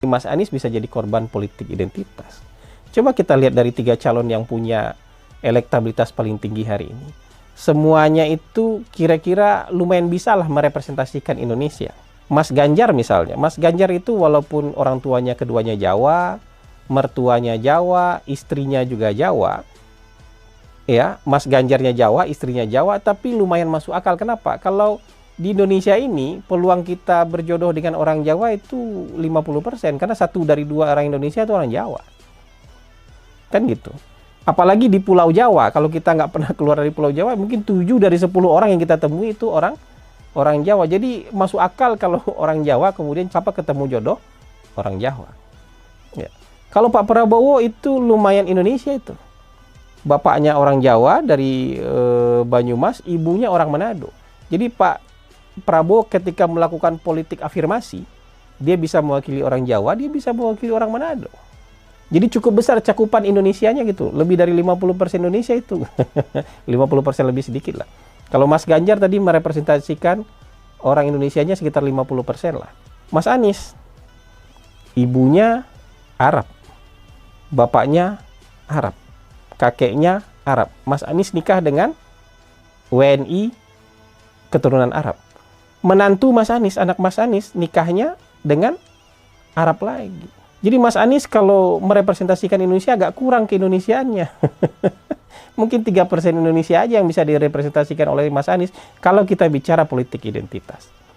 Mas Anies bisa jadi korban politik identitas. Coba kita lihat dari 3 calon yang punya elektabilitas paling tinggi hari ini. Semuanya itu kira-kira lumayan bisa lah merepresentasikan Indonesia. Mas Ganjar misalnya. Mas Ganjar itu walaupun orang tuanya keduanya Jawa, mertuanya Jawa, istrinya juga Jawa. Ya, Mas Ganjarnya Jawa, istrinya Jawa, tapi lumayan masuk akal. Kenapa? Kalau di Indonesia ini peluang kita berjodoh dengan orang Jawa itu 50%, karena 1 dari 2 orang Indonesia itu orang Jawa. Kan gitu. Apalagi di Pulau Jawa, kalau kita nggak pernah keluar dari Pulau Jawa, mungkin 7 dari 10 orang yang kita temui itu orang Jawa. Jadi masuk akal kalau orang Jawa kemudian siapa ketemu jodoh orang Jawa. Ya. Kalau Pak Prabowo itu lumayan Indonesia itu. Bapaknya orang Jawa dari Banyumas, ibunya orang Manado. Jadi Pak Prabowo ketika melakukan politik afirmasi, dia bisa mewakili orang Jawa, dia bisa mewakili orang Manado. Jadi cukup besar cakupan Indonesianya gitu. Lebih dari 50% Indonesia itu. 50% lebih sedikit lah. Kalau Mas Ganjar tadi merepresentasikan orang Indonesianya sekitar 50% lah. Mas Anies, ibunya Arab, bapaknya Arab, kakeknya Arab. Mas Anies nikah dengan WNI keturunan Arab. Menantu Mas Anies, anak Mas Anies nikahnya dengan Arab lagi. Jadi Mas Anies kalau merepresentasikan Indonesia agak kurang keindonesiaannya. Mungkin 3% Indonesia aja yang bisa direpresentasikan oleh Mas Anies kalau kita bicara politik identitas.